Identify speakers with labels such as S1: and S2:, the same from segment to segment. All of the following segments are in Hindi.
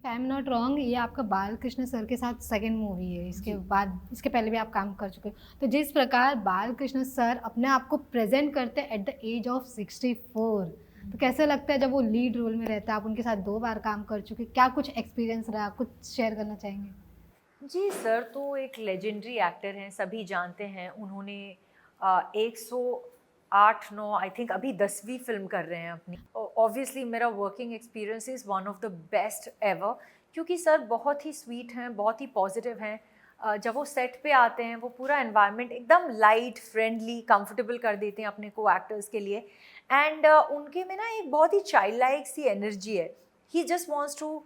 S1: आई एम नॉट रॉन्ग, ये आपका बालकृष्ण सर के साथ सेकंड मूवी है, इसके
S2: जी।
S1: बाद इसके पहले भी आप काम कर चुके हो। तो जिस प्रकार बालकृष्ण सर अपने आप को प्रेजेंट करते हैं एट द एज ऑफ 64, तो कैसे लगता है जब वो लीड रोल में रहते हैं? आप उनके साथ 2 बार काम कर चुके, क्या कुछ एक्सपीरियंस रहा, कुछ शेयर करना चाहेंगे?
S2: जी सर तो एक लेजेंडरी एक्टर हैं, सभी जानते हैं। उन्होंने 108 9 आई थिंक अभी 10वीं फिल्म कर रहे हैं अपनी। ऑब्वियसली मेरा working experience is one of the best ever, क्योंकि सर बहुत ही स्वीट हैं, बहुत ही पॉजिटिव हैं। जब वो सेट पे आते हैं वो पूरा एनवायरनमेंट एकदम लाइट फ्रेंडली कंफर्टेबल कर देते हैं अपने को एक्टर्स के लिए। एंड उनके में ना एक बहुत ही चाइल्ड लाइक सी एनर्जी है। He just wants to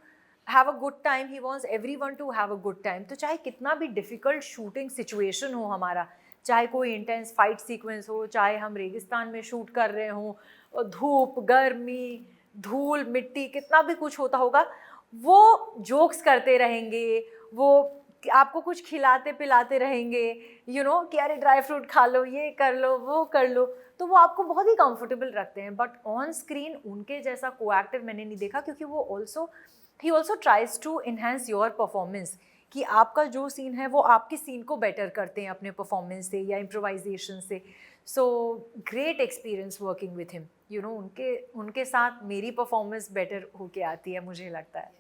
S2: have a good time, he wants everyone to have a good time. तो चाहे कितना भी डिफ़िकल्ट शूटिंग सिचुएशन हो हमारा, चाहे कोई इंटेंस फाइट सीक्वेंस हो, चाहे हम रेगिस्तान में शूट कर रहे हों, धूप गर्मी धूल मिट्टी कितना भी कुछ होता होगा, वो जोक्स करते रहेंगे, वो आपको कुछ खिलाते पिलाते रहेंगे, कि अरे ड्राई फ्रूट खा लो, ये कर लो, वो कर लो। तो वो आपको बहुत ही कंफर्टेबल रखते हैं। बट ऑन स्क्रीन उनके जैसा को एक्टर मैंने नहीं देखा, क्योंकि वो ही also tries to enhance your performance, कि आपका जो सीन है वो आपके सीन को बेटर करते हैं अपने परफॉर्मेंस से या इम्प्रोवाइजेशन से। So great experience working with him. उनके उनके साथ मेरी परफॉर्मेंस बेटर होके आती है, मुझे लगता है।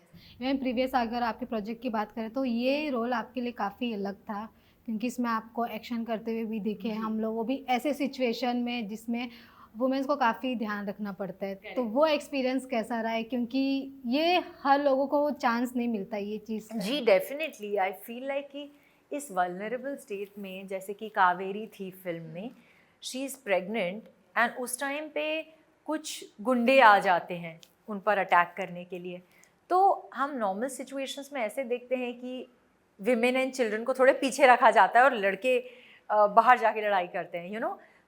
S1: मैम प्रीवियस अगर आपके प्रोजेक्ट की बात करें तो ये रोल आपके लिए काफ़ी अलग था, क्योंकि इसमें आपको एक्शन करते हुए भी देखे हैं हम लोग, वो भी ऐसे सिचुएशन में जिसमें वुमेन्स को काफ़ी ध्यान रखना पड़ता है। तो वो एक्सपीरियंस कैसा रहा है, क्योंकि ये हर लोगों को चांस नहीं मिलता ये चीज़
S2: जी
S1: करने
S2: डेफिनेटली आई फील लाइक कि इस वल्नरेबल स्टेट में, जैसे कि कावेरी थी फिल्म में, शी इज़ प्रेग्नेंट एंड उस टाइम पे कुछ गुंडे आ जाते हैं उन पर अटैक करने के लिए। तो हम नॉर्मल सिचुएशंस में ऐसे देखते हैं कि विमेन एंड चिल्ड्रन को थोड़े पीछे रखा जाता है और लड़के बाहर जाके लड़ाई करते हैं,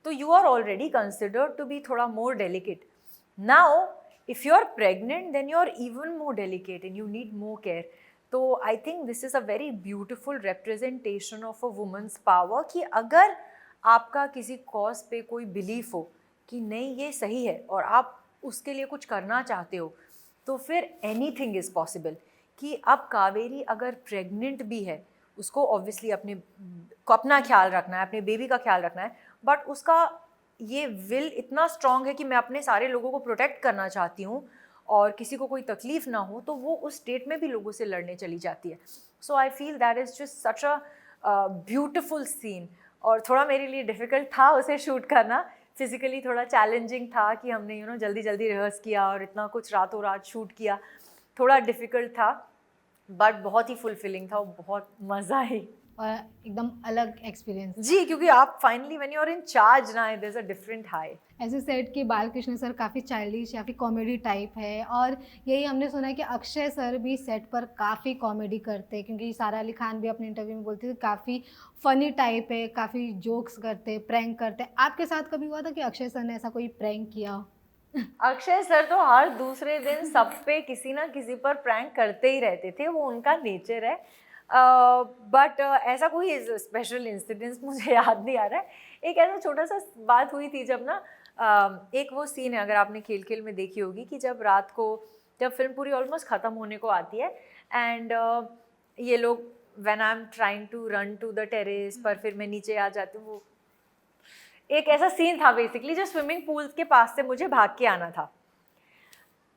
S2: तो you are already considered to be थोड़ा more delicate. Now if you're pregnant then you're even more delicate and you need more care. तो I think this is a very beautiful representation of a women's power, कि अगर आपका किसी कॉज पे कोई बिलीफ हो कि नहीं ये सही है और आप उसके लिए कुछ करना चाहते हो, तो फिर एनीथिंग इज़ पॉसिबल। कि अब कावेरी अगर प्रेग्नेंट भी है, उसको ऑब्वियसली अपना ख्याल रखना है, अपने बेबी का ख्याल रखना है, बट उसका ये विल इतना स्ट्रांग है कि मैं अपने सारे लोगों को प्रोटेक्ट करना चाहती हूँ और किसी को कोई तकलीफ ना हो, तो वो उस स्टेट में भी लोगों से लड़ने चली जाती है। So I feel that is just such a beautiful scene. और थोड़ा मेरे लिए डिफ़िकल्ट था उसे शूट करना, फिज़िकली थोड़ा चैलेंजिंग था कि हमने जल्दी जल्दी रिहर्स किया और इतना कुछ रातों रात शूट किया, थोड़ा डिफ़िकल्ट था, बट बहुत ही फुलफिलिंग था, बहुत मज़ा आई।
S1: और एकदम अलग एक्सपीरियंस था।
S2: जी, क्योंकि आप finally when you are in charge ना, there is a different high.
S1: ऐसे सेट कि बालकृष्ण सर काफ़ी चाइल्डिश या फिर कॉमेडी टाइप है, और यही हमने सुना है कि अक्षय सर भी सेट पर काफ़ी कॉमेडी करते हैं, क्योंकि सारा अली खान भी अपने इंटरव्यू में बोलती थी काफ़ी फ़नी टाइप है, काफ़ी जोक्स करते हैं, प्रैंक करते हैं। आपके साथ कभी हुआ था कि अक्षय सर ने ऐसा कोई प्रैंक किया हो?
S2: अक्षय सर तो हर दूसरे दिन सब पे किसी ना किसी पर प्रैंक करते ही रहते थे, वो उनका नेचर है। बट ऐसा कोई स्पेशल इंसिडेंस मुझे याद नहीं आ रहा है। एक ऐसा छोटा सा बात हुई थी जब ना, एक वो सीन है, अगर आपने खेल खेल में देखी होगी, कि जब रात को, जब फिल्म पूरी ऑलमोस्ट ख़त्म होने को आती है एंड ये लोग, when I am trying to run to the terrace, पर फिर मैं नीचे आ जाती हूँ, वो एक ऐसा सीन था बेसिकली जो स्विमिंग पूल के पास से मुझे भाग के आना था।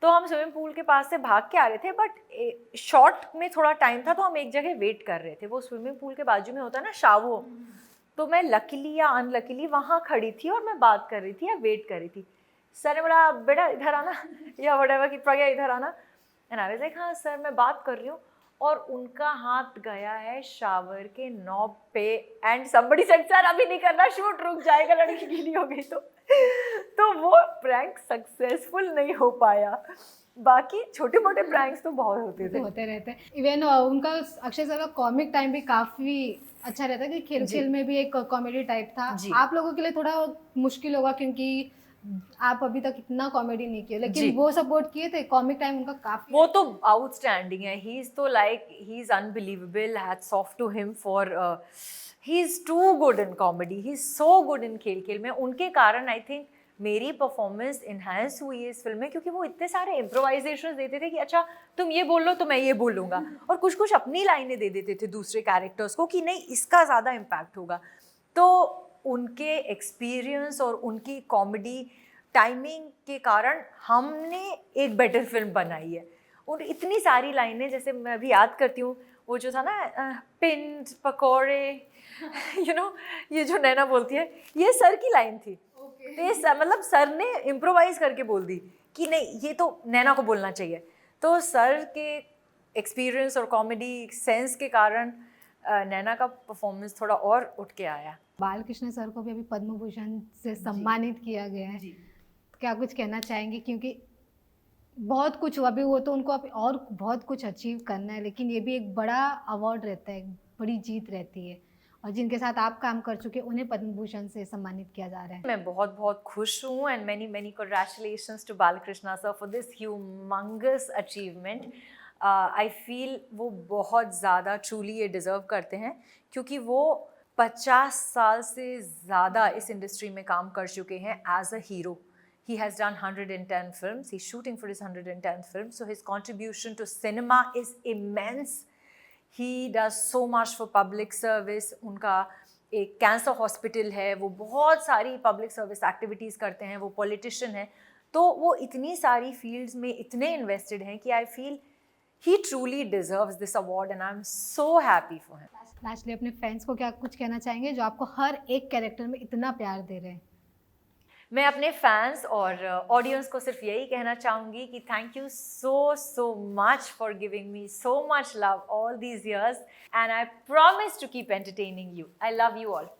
S2: तो हम स्विमिंग पूल के पास से भाग के आ रहे थे, बट शॉर्ट में थोड़ा टाइम था, तो हम एक जगह वेट कर रहे थे। वो स्विमिंग पूल के बाजू में होता है ना शावो, तो मैं लकीली या अनलकीली वहाँ खड़ी थी और मैं बात कर रही थी या वेट कर रही थी। सर ने बोला बेटा इधर आना या व्हाटएवर कि प्रज्ञा इधर आना, एंड आई वाज लाइक हाँ सर मैं बात कर रही हूँ, और उनका हाथ गया है शावर के नॉब पे एंड समबडी सेड सर अभी नहीं करना, शूट रुक जाएगा, लड़की गीली हो गई तो वो प्रैंक सक्सेसफुल नहीं हो पाया। बाकी छोटे मोटे प्रैंक्स तो बहुत होते थे।
S1: होते रहते हैं। इवन उनका अक्षय सर का कॉमिक टाइम भी काफ़ी अच्छा रहता है, कि खेल
S2: जी
S1: खेल में भी एक कॉमेडी टाइप था।
S2: जी
S1: आप लोगों के लिए थोड़ा मुश्किल होगा, क्योंकि आप अभी तक इतना कॉमेडी नहीं किए,
S2: जी,
S1: लेकिन वो सपोर्ट किए थे, कॉमिक टाइम उनका काफ़ी।
S2: वो तो आउटस्टैंडिंग है। ही इज तो like he is unbelievable, hats off to him for he is too good in comedy, he is so good in खेल खेल में। उनके कारण आई थिंक मेरी परफॉर्मेंस इन्हांस हुई है इस फिल्म में, क्योंकि वो इतने सारे इम्प्रोवाइजेशन देते थे कि अच्छा तुम ये बोल लो तो मैं ये बोलूँगा, और कुछ कुछ अपनी लाइनें दे देते थे दूसरे कैरेक्टर्स को कि नहीं इसका ज़्यादा इम्पैक्ट होगा। तो उनके एक्सपीरियंस और उनकी कॉमेडी टाइमिंग के कारण हमने एक बेटर फिल्म बनाई है। और इतनी सारी लाइनें, जैसे मैं अभी याद करती हूँ वो जो था ना पिंड पकौड़े ये जो नैना बोलती है, ये सर की लाइन थी। तो ये मतलब सर ने इम्प्रोवाइज करके बोल दी कि नहीं ये तो नैना को बोलना चाहिए। तो सर के एक्सपीरियंस और कॉमेडी सेंस के कारण नैना का परफॉर्मेंस थोड़ा और उठ के आया।
S1: बालकृष्ण सर को भी अभी पद्म भूषण से सम्मानित किया गया है, क्या कुछ कहना चाहेंगे? क्योंकि बहुत कुछ हुआ, अभी वो तो उनको अभी और बहुत कुछ अचीव करना है, लेकिन ये भी एक बड़ा अवार्ड रहता है, एक बड़ी जीत रहती है, और जिनके साथ आप काम कर चुके उन्हें पद्म भूषण से सम्मानित किया जा रहा है।
S2: मैं बहुत बहुत खुश हूँ and many congratulations to Balakrishna sir for this humongous achievement. I feel वो बहुत ज़्यादा ट्रूली ये डिज़र्व करते हैं, क्योंकि वो 50 साल से ज़्यादा इस इंडस्ट्री में काम कर चुके हैं as a hero. He has done 110 films. He's shooting for his 110th film. So his contribution to cinema is immense. He does so much for public service. उनका एक कैंसर हॉस्पिटल है, वो बहुत सारी पब्लिक सर्विस एक्टिविटीज़ करते हैं, वो पॉलिटिशियन है। तो वो इतनी सारी फील्ड्स में इतने इन्वेस्टेड हैं कि I feel he truly deserves this award and I'm so happy for him.
S1: Lastly अपने फैंस को क्या कुछ कहना चाहेंगे जो आपको हर एक कैरेक्टर में इतना प्यार दे रहे हैं?
S2: मैं अपने फैंस और ऑडियंस को सिर्फ यही कहना चाहूँगी कि thank you so much for giving me so much love all these years and I promise to keep entertaining you. I love you all.